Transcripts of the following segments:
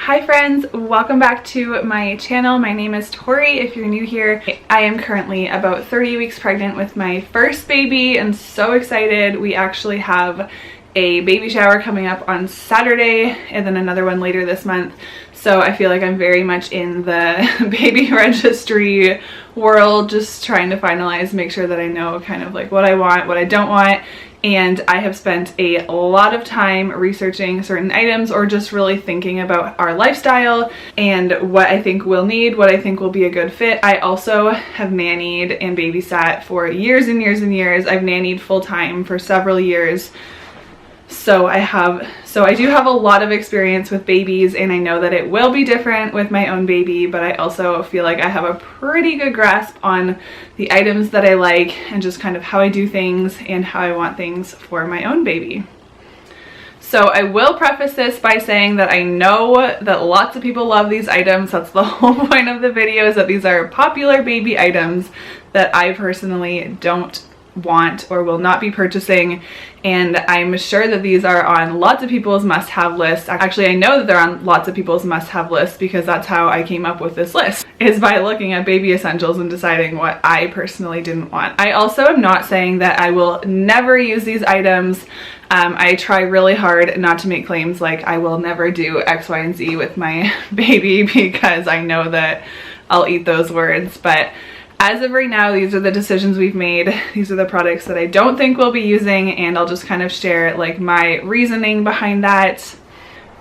Hi friends, welcome back to my channel. My name is Tori if you're new here. I am currently about 30 weeks pregnant with my first baby and so excited. We actually have a baby shower coming up on Saturday and then another one later this month. So I feel like I'm very much in the baby registry world, just trying to finalize, make sure that I know kind of like what I want, what I don't want. And I have spent a lot of time researching certain items or just really thinking about our lifestyle and what I think we'll need, what I think will be a good fit. I also have nannied and babysat for years and years and years. I've nannied full-time for several years. So I do have a lot of experience with babies, and I know that it will be different with my own baby, but I also feel like I have a pretty good grasp on the items that I like and just kind of how I do things and how I want things for my own baby. So I will preface this by saying that I know that lots of people love these items. That's the whole point of the video, is that these are popular baby items that I personally don't want or will not be purchasing, and I'm sure that these are on lots of people's must-have lists. Actually, I know that they're on lots of people's must-have lists because that's how I came up with this list, is by looking at baby essentials and deciding what I personally didn't want. I also am not saying that I will never use these items. I try really hard not to make claims like I will never do X, Y, and Z with my baby because I know that I'll eat those words, but as of right now, these are the decisions we've made. These are the products that I don't think we'll be using, and I'll just kind of share like my reasoning behind that.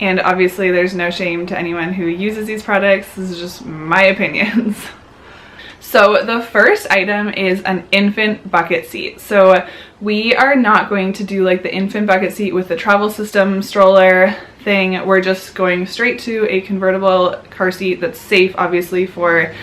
And obviously there's no shame to anyone who uses these products. This is just my opinions. So the first item is an infant bucket seat. So we are not going to do like the infant bucket seat with the travel system stroller thing. We're just going straight to a convertible car seat that's safe, obviously, for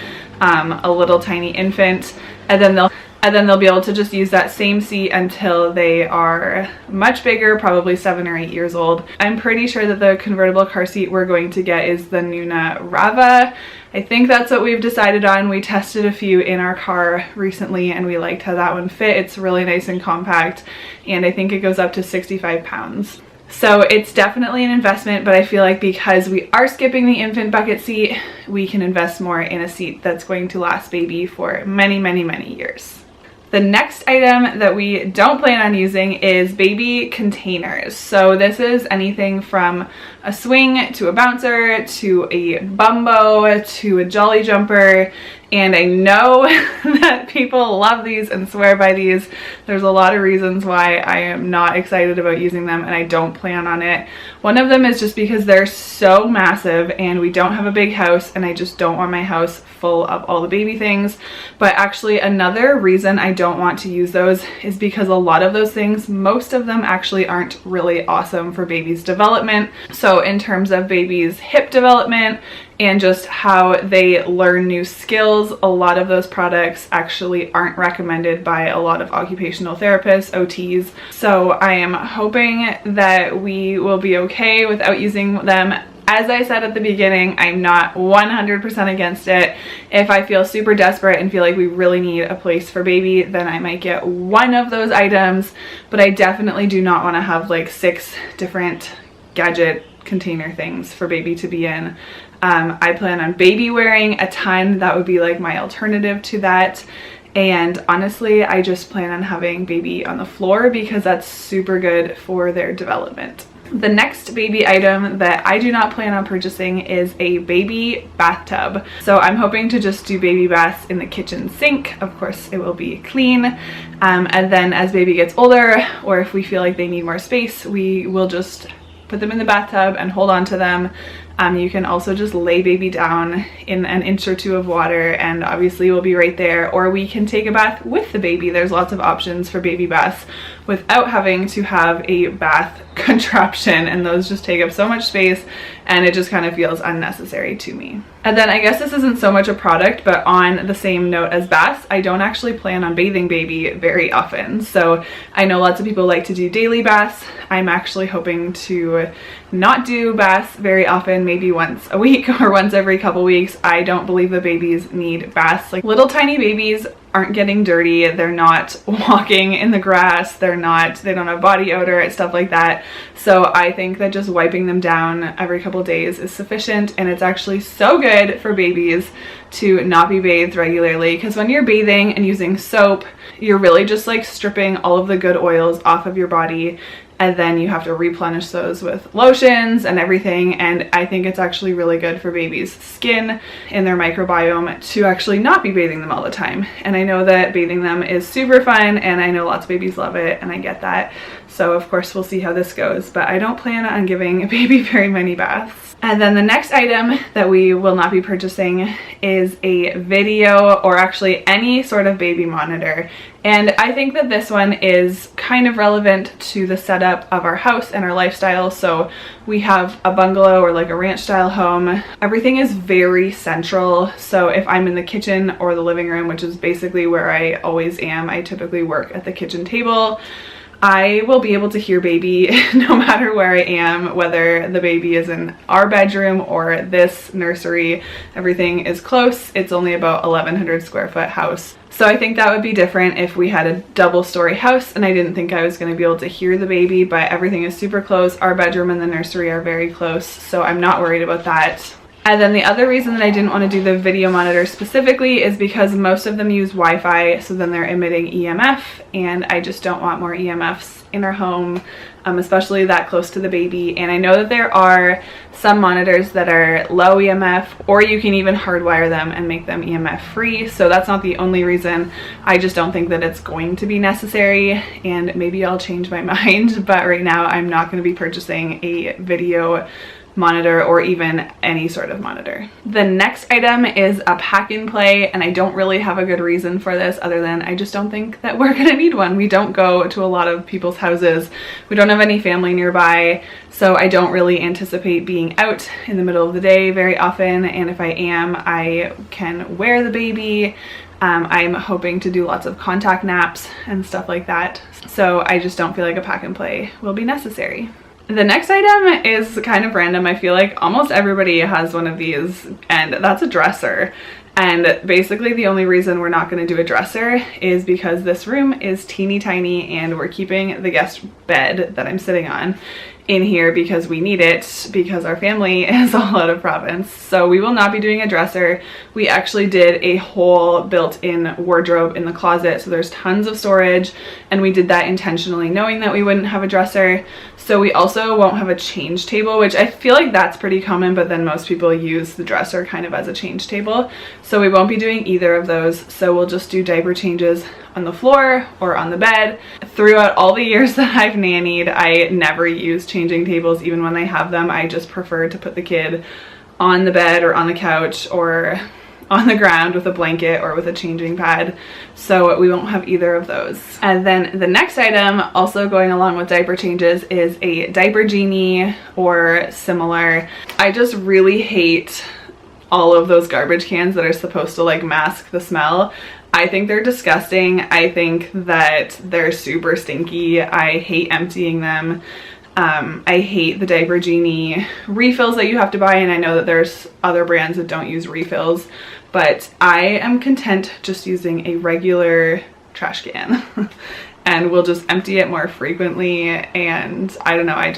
a little tiny infant, and then they'll be able to just use that same seat until they are much bigger, probably 7 or 8 years old. I'm pretty sure that the convertible car seat we're going to get is the Nuna Rava. I think that's what we've decided on. We tested a few in our car recently and we liked how that one fit. It's really nice and compact, and I think it goes up to 65 pounds. So it's definitely an investment, but I feel like because we are skipping the infant bucket seat, we can invest more in a seat that's going to last baby for many, many, many years. The next item that we don't plan on using is baby containers. So this is anything from a swing to a bouncer to a bumbo to a jolly jumper. And I know that people love these and swear by these. There's a lot of reasons why I am not excited about using them and I don't plan on it. One of them is just because they're so massive and we don't have a big house and I just don't want my house full of all the baby things. But actually another reason I don't want to use those is because a lot of those things, most of them actually aren't really awesome for baby's development. So in terms of baby's hip development and just how they learn new skills, a lot of those products actually aren't recommended by a lot of occupational therapists, OTs. So I am hoping that we will be okay without using them. As I said at the beginning, I'm not 100% against it. If I feel super desperate and feel like we really need a place for baby, then I might get one of those items, but I definitely do not want to have like 6 different gadget container things for baby to be in. I plan on baby wearing a ton. That would be like my alternative to that. And honestly, I just plan on having baby on the floor because that's super good for their development. The next baby item that I do not plan on purchasing is a baby bathtub. So I'm hoping to just do baby baths in the kitchen sink. Of course, it will be clean. And then as baby gets older, or if we feel like they need more space, we will just put them in the bathtub and hold on to them. You can also just lay baby down in an inch or 2 of water and obviously we'll be right there, or we can take a bath with the baby. There's lots of options for baby baths without having to have a bath contraption, and those just take up so much space and it just kind of feels unnecessary to me. And then I guess this isn't so much a product, but on the same note as baths, I don't actually plan on bathing baby very often. So I know lots of people like to do daily baths. I'm actually hoping to not do baths very often, maybe once a week or once every couple weeks. I don't believe the babies need baths. Like, little tiny babies aren't getting dirty, they're not walking in the grass, they don't have body odor, stuff like that. So I think that just wiping them down every couple days is sufficient, and it's actually so good for babies to not be bathed regularly, because when you're bathing and using soap, you're really just like stripping all of the good oils off of your body, and then you have to replenish those with lotions and everything. And I think it's actually really good for babies' skin and their microbiome to actually not be bathing them all the time. And I know that bathing them is super fun, and I know lots of babies love it, and I get that. So of course we'll see how this goes, but I don't plan on giving a baby very many baths. And then the next item that we will not be purchasing is a video, or actually any sort of baby monitor. And I think that this one is kind of relevant to the setup of our house and our lifestyle. So we have a bungalow or like a ranch style home. Everything is very central. So if I'm in the kitchen or the living room, which is basically where I always am, I typically work at the kitchen table, I will be able to hear baby no matter where I am, whether the baby is in our bedroom or this nursery. Everything is close. It's only about 1,100 square foot house. So I think that would be different if we had a double-story house and I didn't think I was going to be able to hear the baby, but everything is super close. Our bedroom and the nursery are very close, so I'm not worried about that. And then the other reason that I didn't want to do the video monitor specifically is because most of them use Wi-Fi, so then they're emitting EMF, and I just don't want more EMFs in our home, especially that close to the baby. And I know that there are some monitors that are low EMF, or you can even hardwire them and make them EMF free. So that's not the only reason. I just don't think that it's going to be necessary, and maybe I'll change my mind, but right now I'm not going to be purchasing a video monitor or even any sort of monitor. The next item is a pack and play, and I don't really have a good reason for this other than I just don't think that we're gonna need one. We don't go to a lot of people's houses. We don't have any family nearby, so I don't really anticipate being out in the middle of the day very often, and if I am, I can wear the baby. I'm hoping to do lots of contact naps and stuff like that, so I just don't feel like a pack and play will be necessary. The next item is kind of random. I feel like almost everybody has one of these, and that's a dresser. And basically the only reason we're not going to do a dresser is because this room is teeny tiny, and we're keeping the guest bed that I'm sitting on in here because we need it, because our family is all out of province. So we will not be doing a dresser. We actually did a whole built-in wardrobe in the closet, so there's tons of storage, and we did that intentionally knowing that we wouldn't have a dresser. So we also won't have a change table, which I feel like that's pretty common, but then most people use the dresser kind of as a change table. So we won't be doing either of those. So we'll just do diaper changes on the floor or on the bed. Throughout all the years that I've nannied, I never use changing tables. Even when I have them, I just prefer to put the kid on the bed or on the couch or on the ground with a blanket or with a changing pad. So we won't have either of those. And then the next item, also going along with diaper changes, is a Diaper Genie or similar. I just really hate all of those garbage cans that are supposed to like mask the smell. I think they're disgusting. I think that they're super stinky. I hate emptying them. I hate the Diaper Genie refills that you have to buy, and I know that there's other brands that don't use refills, but I am content just using a regular trash can and we'll just empty it more frequently. And I don't know,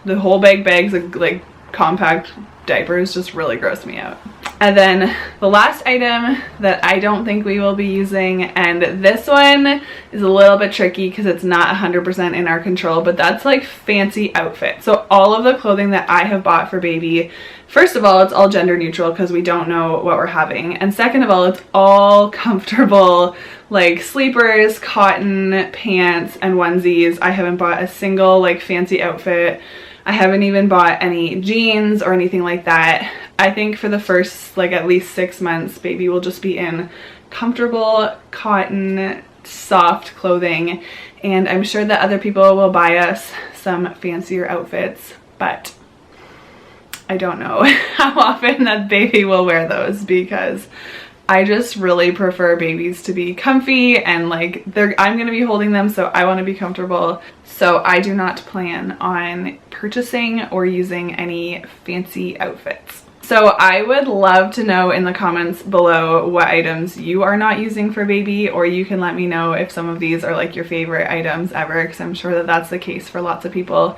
the whole bags of like compact diapers just really gross me out. And then the last item that I don't think we will be using, and this one is a little bit tricky because it's not 100% in our control, but that's like fancy outfits. So all of the clothing that I have bought for baby, first of all, it's all gender neutral because we don't know what we're having. And second of all, it's all comfortable, like sleepers, cotton, pants, and onesies. I haven't bought a single like fancy outfit. I haven't even bought any jeans or anything like that. I think for the first like at least 6 months, baby will just be in comfortable cotton, soft clothing, and I'm sure that other people will buy us some fancier outfits, but I don't know how often that baby will wear those, because I just really prefer babies to be comfy, and like I'm gonna be holding them, so I want to be comfortable. So I do not plan on purchasing or using any fancy outfits. So I would love to know in the comments below what items you are not using for baby, or you can let me know if some of these are like your favorite items ever, because I'm sure that that's the case for lots of people.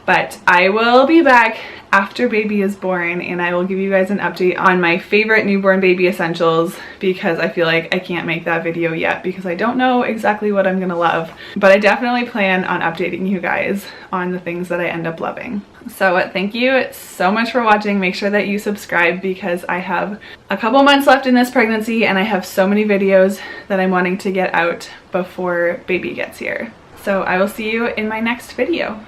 But I will be back after baby is born and I will give you guys an update on my favorite newborn baby essentials, because I feel like I can't make that video yet because I don't know exactly what I'm gonna love. But I definitely plan on updating you guys on the things that I end up loving. So thank you so much for watching. Make sure that you subscribe because I have a couple months left in this pregnancy and I have so many videos that I'm wanting to get out before baby gets here. So I will see you in my next video.